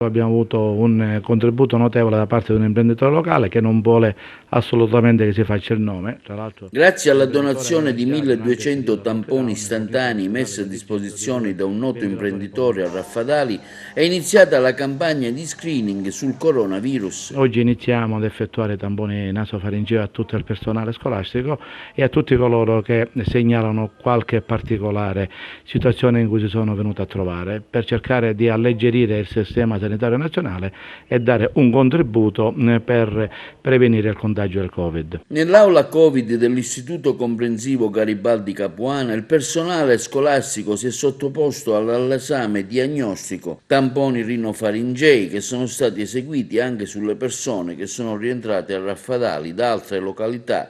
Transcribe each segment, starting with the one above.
Abbiamo avuto un contributo notevole da parte di un imprenditore locale che non vuole assolutamente che si faccia il nome. Tra l'altro, Grazie alla l'imprenditore donazione aveva di già durante il 1200 periodo tamponi lockdown fornito istantanei all'ospedale messi a dei disposizione CGL2 da un noto ventilatori imprenditore a Covid. Raffadali, è iniziata la campagna di screening sul coronavirus. Oggi iniziamo ad effettuare tamponi nasofaringei a tutto il personale scolastico e a tutti coloro che segnalano qualche particolare situazione in cui si sono venuti a trovare, per cercare di alleggerire il sistema sanitario nazionale e dare un contributo per prevenire il contagio del Covid. Nell'aula Covid dell'Istituto Comprensivo Garibaldi Capuana il personale scolastico si è sottoposto all'esame diagnostico tamponi rinofaringei che sono stati eseguiti anche sulle persone che sono rientrate a Raffadali da altre località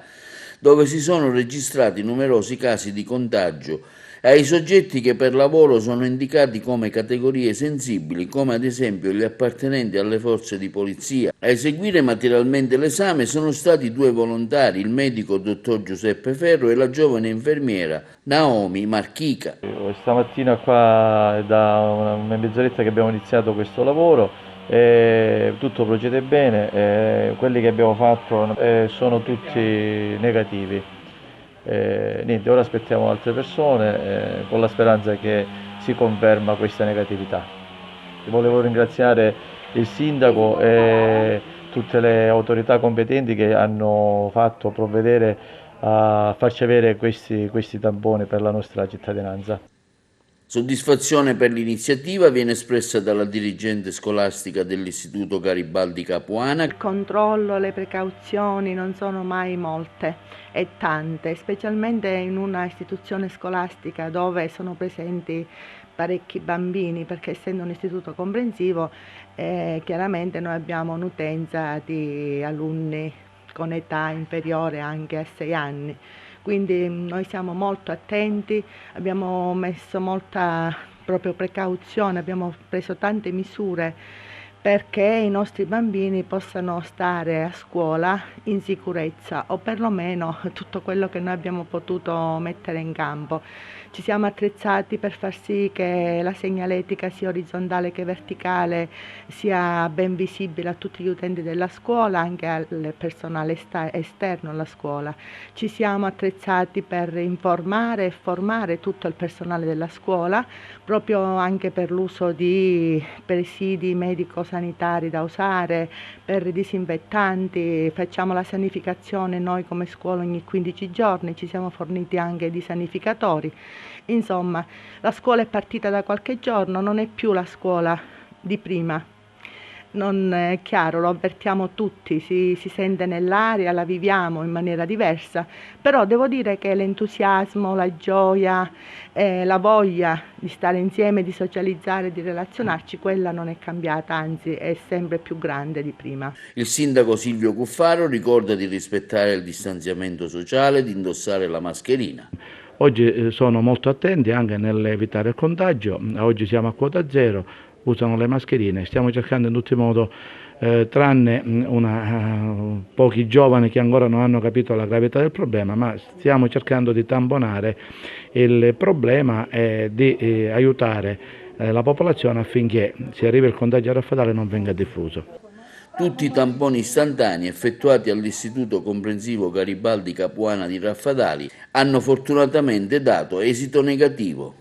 dove si sono registrati numerosi casi di contagio e ai soggetti che per lavoro sono indicati come categorie sensibili, come ad esempio gli appartenenti alle forze di polizia. A eseguire materialmente l'esame sono stati 2 volontari, il medico dottor Giuseppe Ferro e la giovane infermiera Naomi Marchica. Stamattina qua è da una mezz'oretta che abbiamo iniziato questo lavoro, tutto procede bene, quelli che abbiamo fatto sono tutti negativi. Niente, ora aspettiamo altre persone con la speranza che si conferma questa negatività. Volevo ringraziare il sindaco e tutte le autorità competenti che hanno fatto provvedere a farci avere questi tamponi per la nostra cittadinanza. Soddisfazione per l'iniziativa viene espressa dalla dirigente scolastica dell'Istituto Garibaldi Capuana. Il controllo, le precauzioni non sono mai molte e tante, specialmente in una istituzione scolastica dove sono presenti parecchi bambini, perché essendo un istituto comprensivo chiaramente noi abbiamo un'utenza di alunni con età inferiore anche a 6 anni. Quindi noi siamo molto attenti, abbiamo messo molta proprio precauzione, abbiamo preso tante misure perché i nostri bambini possano stare a scuola in sicurezza o perlomeno tutto quello che noi abbiamo potuto mettere in campo. Ci siamo attrezzati per far sì che la segnaletica sia orizzontale che verticale sia ben visibile a tutti gli utenti della scuola, anche al personale esterno alla scuola. Ci siamo attrezzati per informare e formare tutto il personale della scuola, proprio anche per l'uso di presidi medico-sanitari da usare, per disinfettanti. Facciamo la sanificazione noi come scuola ogni 15 giorni, ci siamo forniti anche di sanificatori. Insomma, la scuola è partita da qualche giorno, non è più la scuola di prima. Non è chiaro, lo avvertiamo tutti, si sente nell'aria, la viviamo in maniera diversa, però devo dire che l'entusiasmo, la gioia, la voglia di stare insieme, di socializzare, di relazionarci, quella non è cambiata, anzi è sempre più grande di prima. Il sindaco Silvio Cuffaro ricorda di rispettare il distanziamento sociale, di indossare la mascherina. Oggi sono molto attenti anche nell'evitare il contagio, oggi siamo a quota zero, usano le mascherine, stiamo cercando in tutti i modi, tranne pochi giovani che ancora non hanno capito la gravità del problema, ma stiamo cercando di tamponare il problema e di aiutare la popolazione affinché se arriva il contagio raffadale non venga diffuso. Tutti i tamponi istantanei effettuati all'Istituto Comprensivo Garibaldi Capuana di Raffadali hanno fortunatamente dato esito negativo.